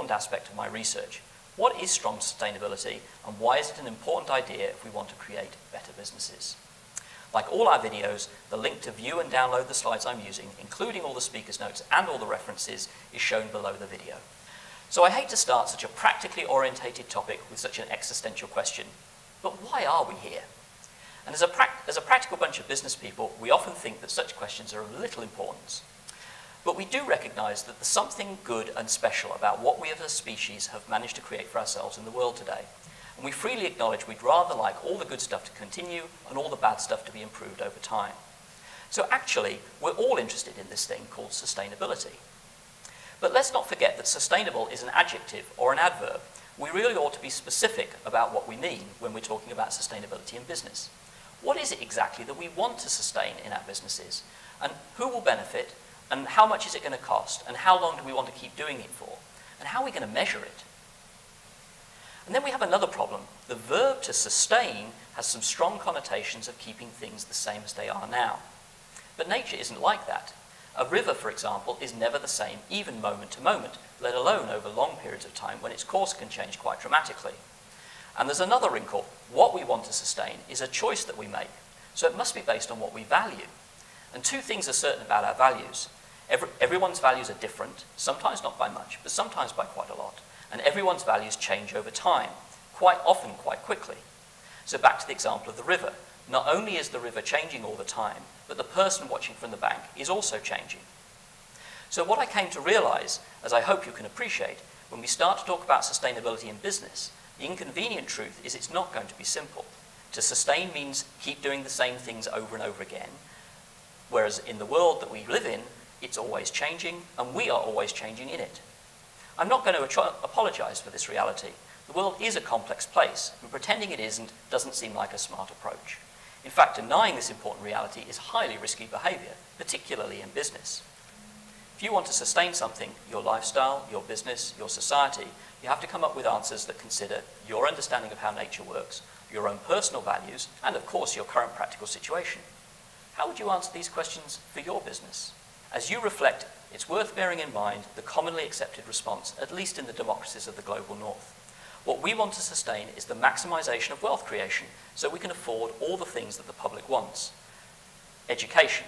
important aspect of my research. What is strong sustainability, and why is it an important idea if we want to create better businesses? Like all our videos, the link to view and download the slides I'm using, including all the speaker's notes and all the references, is shown below the video. So I hate to start such a practically orientated topic with such an existential question, but why are we here? And as a practical bunch of business people, we often think that such questions are of little importance. But we do recognise that there's something good and special about what we as a species have managed to create for ourselves in the world today. And we freely acknowledge we'd rather like all the good stuff to continue and all the bad stuff to be improved over time. So actually, we're all interested in this thing called sustainability. But let's not forget that sustainable is an adjective or an adverb. We really ought to be specific about what we mean when we're talking about sustainability in business. What is it exactly that we want to sustain in our businesses? And who will benefit? And how much is it going to cost? And how long do we want to keep doing it for? And how are we going to measure it? And then we have another problem. The verb to sustain has some strong connotations of keeping things the same as they are now. But nature isn't like that. A river, for example, is never the same, even moment to moment, let alone over long periods of time when its course can change quite dramatically. And there's another wrinkle. What we want to sustain is a choice that we make, so it must be based on what we value. And two things are certain about our values. Everyone's values are different, sometimes not by much, but sometimes by quite a lot. And everyone's values change over time, quite often quite quickly. So back to the example of the river. Not only is the river changing all the time, but the person watching from the bank is also changing. So what I came to realise, as I hope you can appreciate, when we start to talk about sustainability in business, the inconvenient truth is it's not going to be simple. To sustain means keep doing the same things over and over again, whereas in the world that we live in, it's always changing, and we are always changing in it. I'm not going to apologise for this reality. The world is a complex place, and pretending it isn't doesn't seem like a smart approach. In fact, denying this important reality is highly risky behaviour, particularly in business. If you want to sustain something, your lifestyle, your business, your society, you have to come up with answers that consider your understanding of how nature works, your own personal values, and of course your current practical situation. How would you answer these questions for your business? As you reflect, it's worth bearing in mind the commonly accepted response, at least in the democracies of the global north. What we want to sustain is the maximisation of wealth creation so we can afford all the things that the public wants. Education,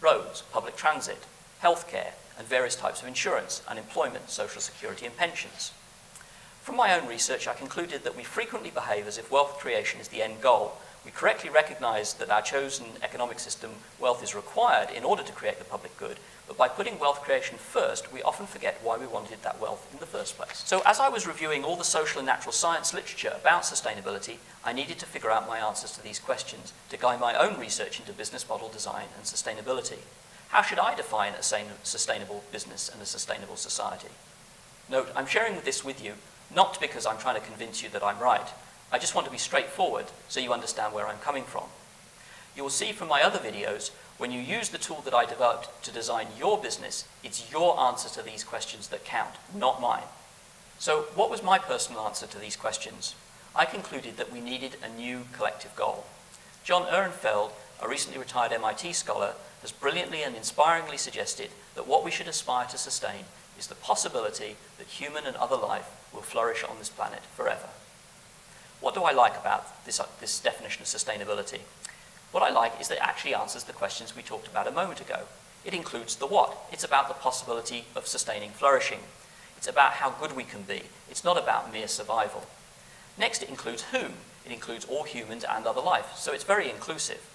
roads, public transit, healthcare, and various types of insurance, unemployment, social security and pensions. From my own research, I concluded that we frequently behave as if wealth creation is the end goal. We correctly recognise that our chosen economic system, wealth is required in order to create the public good, but by putting wealth creation first, we often forget why we wanted that wealth in the first place. So as I was reviewing all the social and natural science literature about sustainability, I needed to figure out my answers to these questions to guide my own research into business model design and sustainability. How should I define a sustainable business and a sustainable society? Note, I'm sharing this with you not because I'm trying to convince you that I'm right. I just want to be straightforward so you understand where I'm coming from. You will see from my other videos, when you use the tool that I developed to design your business, it's your answer to these questions that count, not mine. So what was my personal answer to these questions? I concluded that we needed a new collective goal. John Ehrenfeld, a recently retired MIT scholar, has brilliantly and inspiringly suggested that what we should aspire to sustain is the possibility that human and other life will flourish on this planet forever. What do I like about this definition of sustainability? What I like is that it actually answers the questions we talked about a moment ago. It includes the what. It's about the possibility of sustaining flourishing. It's about how good we can be. It's not about mere survival. Next, it includes whom. It includes all humans and other life, so it's very inclusive.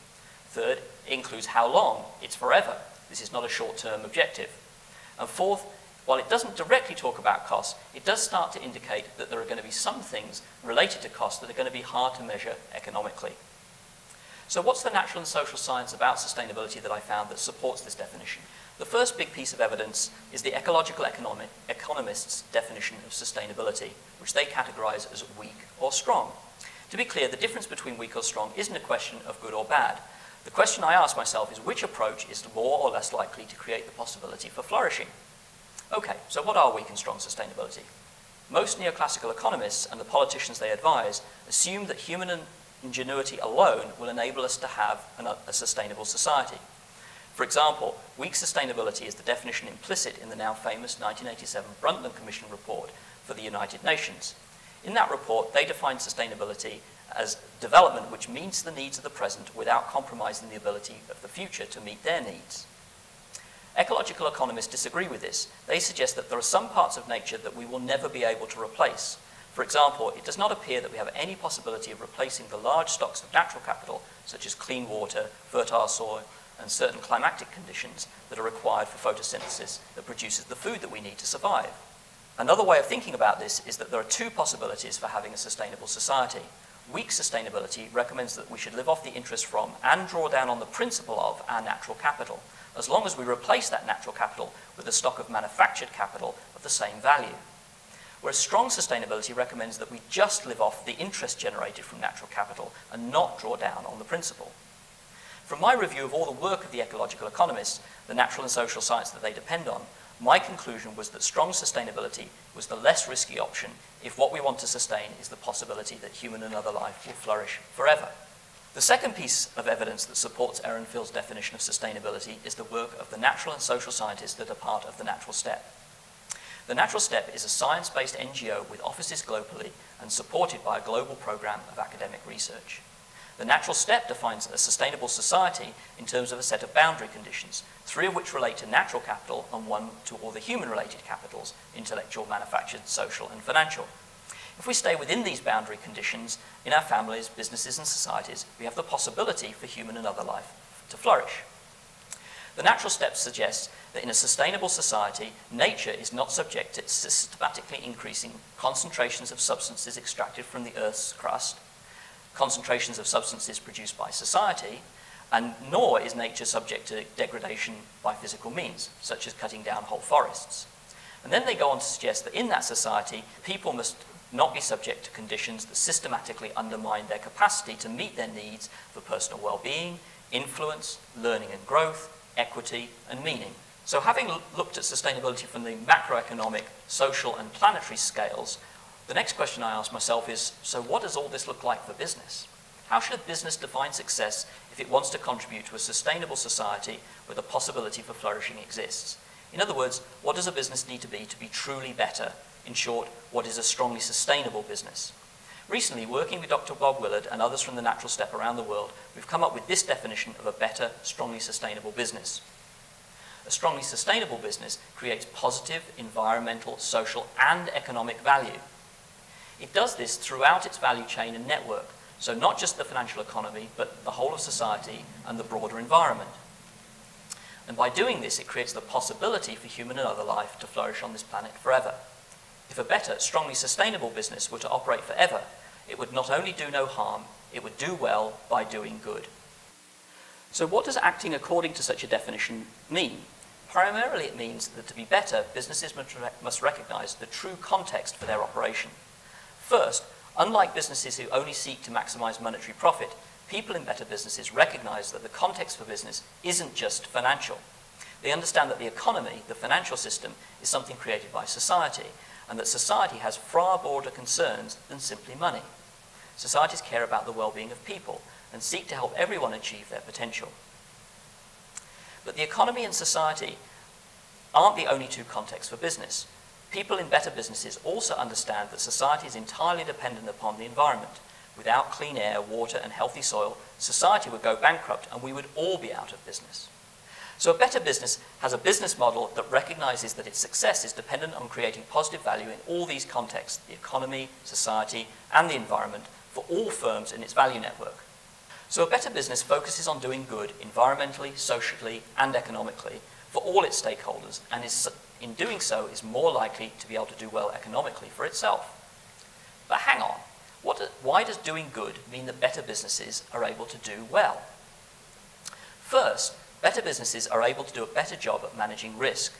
Third, it includes how long. It's forever. This is not a short-term objective. And fourth, while it doesn't directly talk about costs, it does start to indicate that there are going to be some things related to costs that are going to be hard to measure economically. So what's the natural and social science about sustainability that I found that supports this definition? The first big piece of evidence is the ecological economists' definition of sustainability, which they categorize as weak or strong. To be clear, the difference between weak or strong isn't a question of good or bad. The question I ask myself is which approach is more or less likely to create the possibility for flourishing? Okay, so what are weak and strong sustainability? Most neoclassical economists and the politicians they advise assume that human ingenuity alone will enable us to have a sustainable society. For example, weak sustainability is the definition implicit in the now famous 1987 Brundtland Commission report for the United Nations. In that report, they defined sustainability as development which meets the needs of the present without compromising the ability of the future to meet their needs. Ecological economists disagree with this. They suggest that there are some parts of nature that we will never be able to replace. For example, it does not appear that we have any possibility of replacing the large stocks of natural capital, such as clean water, fertile soil, and certain climatic conditions that are required for photosynthesis that produces the food that we need to survive. Another way of thinking about this is that there are two possibilities for having a sustainable society. Weak sustainability recommends that we should live off the interest from and draw down on the principle of our natural capital, as long as we replace that natural capital with a stock of manufactured capital of the same value. Whereas strong sustainability recommends that we just live off the interest generated from natural capital and not draw down on the principle. From my review of all the work of the ecological economists, the natural and social science that they depend on, my conclusion was that strong sustainability was the less risky option if what we want to sustain is the possibility that human and other life will flourish forever. The second piece of evidence that supports Ehrenfeld's definition of sustainability is the work of the natural and social scientists that are part of the Natural Step. The Natural Step is a science-based NGO with offices globally and supported by a global program of academic research. The Natural Step defines a sustainable society in terms of a set of boundary conditions, 3 of which relate to natural capital and 1 to all the human-related capitals, intellectual, manufactured, social, and financial. If we stay within these boundary conditions, in our families, businesses, and societies, we have the possibility for human and other life to flourish. The Natural Step suggests that in a sustainable society, nature is not subject to systematically increasing concentrations of substances extracted from the Earth's crust, concentrations of substances produced by society, and nor is nature subject to degradation by physical means, such as cutting down whole forests. And then they go on to suggest that in that society, people must not be subject to conditions that systematically undermine their capacity to meet their needs for personal well-being, influence, learning and growth, equity, and meaning. So having looked at sustainability from the macroeconomic, social, and planetary scales, the next question I ask myself is, so what does all this look like for business? How should business define success if it wants to contribute to a sustainable society where the possibility for flourishing exists? In other words, what does a business need to be truly better? In short, what is a strongly sustainable business? Recently, working with Dr. Bob Willard and others from the Natural Step around the world, we've come up with this definition of a better, strongly sustainable business. A strongly sustainable business creates positive environmental, social, and economic value. It does this throughout its value chain and network, so not just the financial economy, but the whole of society and the broader environment. And by doing this, it creates the possibility for human and other life to flourish on this planet forever. If a better, strongly sustainable business were to operate forever, it would not only do no harm, it would do well by doing good. So what does acting according to such a definition mean? Primarily it means that to be better, businesses must recognize the true context for their operation. First, unlike businesses who only seek to maximize monetary profit, people in better businesses recognize that the context for business isn't just financial. They understand that the economy, the financial system, is something created by society, and that society has far broader concerns than simply money. Societies care about the well-being of people and seek to help everyone achieve their potential. But the economy and society aren't the only two contexts for business. People in better businesses also understand that society is entirely dependent upon the environment. Without clean air, water, and healthy soil, society would go bankrupt and we would all be out of business. So a better business has a business model that recognizes that its success is dependent on creating positive value in all these contexts, the economy, society, and the environment, for all firms in its value network. So a better business focuses on doing good environmentally, socially, and economically for all its stakeholders, and in doing so is more likely to be able to do well economically for itself. But hang on, why does doing good mean that better businesses are able to do well? First, better businesses are able to do a better job at managing risk.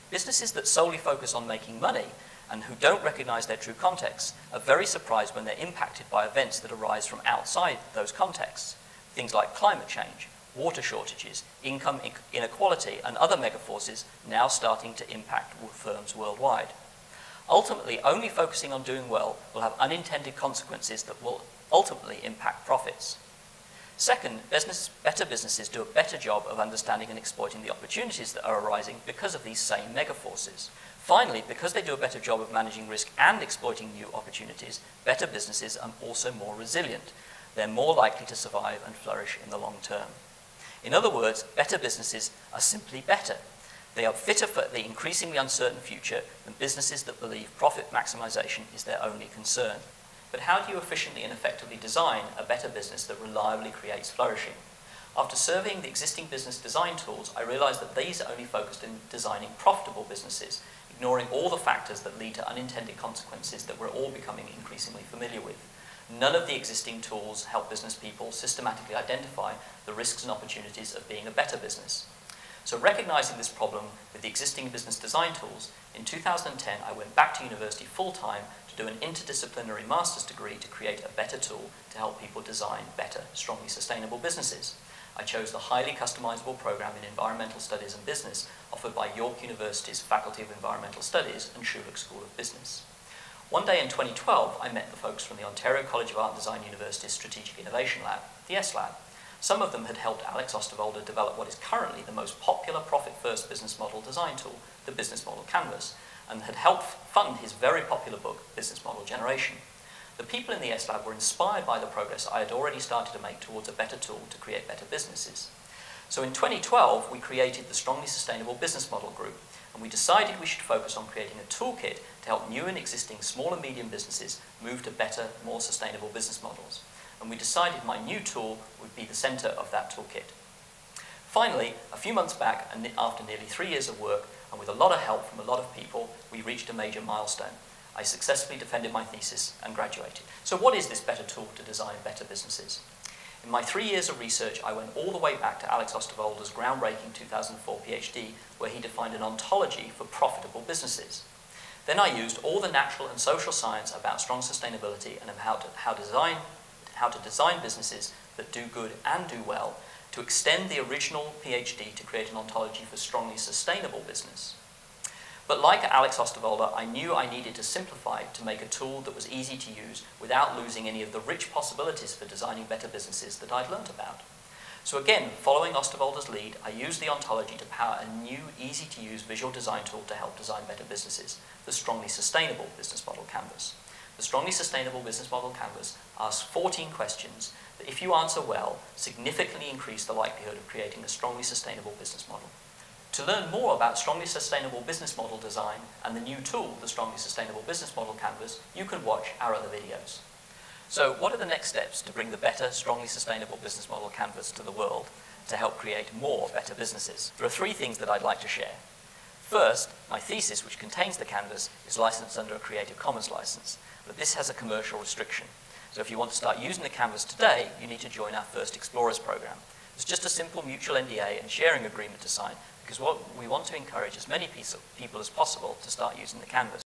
Businesses that solely focus on making money and who don't recognize their true contexts are very surprised when they're impacted by events that arise from outside those contexts. Things like climate change, water shortages, income inequality, and other megaforces now starting to impact firms worldwide. Ultimately, only focusing on doing well will have unintended consequences that will ultimately impact profits. Second, better businesses do a better job of understanding and exploiting the opportunities that are arising because of these same megaforces. Finally, because they do a better job of managing risk and exploiting new opportunities, better businesses are also more resilient. They're more likely to survive and flourish in the long term. In other words, better businesses are simply better. They are fitter for the increasingly uncertain future than businesses that believe profit maximization is their only concern. But how do you efficiently and effectively design a better business that reliably creates flourishing? After surveying the existing business design tools, I realized that these are only focused in designing profitable businesses, ignoring all the factors that lead to unintended consequences that we're all becoming increasingly familiar with. None of the existing tools help business people systematically identify the risks and opportunities of being a better business. So recognizing this problem with the existing business design tools, in 2010 I went back to university full-time to do an interdisciplinary master's degree to create a better tool to help people design better, strongly sustainable businesses. I chose the highly customizable program in Environmental Studies and Business offered by York University's Faculty of Environmental Studies and Schulich School of Business. One day in 2012, I met the folks from the Ontario College of Art and Design University's Strategic Innovation Lab, the S-Lab. Some of them had helped Alex Osterwalder develop what is currently the most popular profit-first business model design tool, the Business Model Canvas, and had helped fund his very popular book, Business Model Generation. The people in the S-Lab were inspired by the progress I had already started to make towards a better tool to create better businesses. So in 2012, we created the Strongly Sustainable Business Model Group, and we decided we should focus on creating a toolkit to help new and existing small and medium businesses move to better, more sustainable business models. And we decided my new tool would be the center of that toolkit. Finally, a few months back, and after nearly 3 years of work, and with a lot of help from a lot of people, we reached a major milestone. I successfully defended my thesis and graduated. So what is this better tool to design better businesses? In my 3 years of research, I went all the way back to Alex Osterwalder's groundbreaking 2004 PhD, where he defined an ontology for profitable businesses. Then I used all the natural and social science about strong sustainability and how to design businesses that do good and do well to extend the original PhD to create an ontology for strongly sustainable business. But like Alex Osterwalder, I knew I needed to simplify to make a tool that was easy to use without losing any of the rich possibilities for designing better businesses that I'd learnt about. So again, following Osterwalder's lead, I used the ontology to power a new, easy-to-use visual design tool to help design better businesses, the Strongly Sustainable Business Model Canvas. The Strongly Sustainable Business Model Canvas asks 14 questions that, if you answer well, significantly increase the likelihood of creating a strongly sustainable business model. To learn more about strongly sustainable business model design and the new tool, the Strongly Sustainable Business Model Canvas, you can watch our other videos. So what are the next steps to bring the better, strongly sustainable business model canvas to the world to help create more better businesses? There are 3 things that I'd like to share. First, my thesis, which contains the canvas, is licensed under a Creative Commons license, but this has a commercial restriction. So if you want to start using the canvas today, you need to join our First Explorers program. It's just a simple mutual NDA and sharing agreement to sign, because we want to encourage as many people as possible to start using the canvas.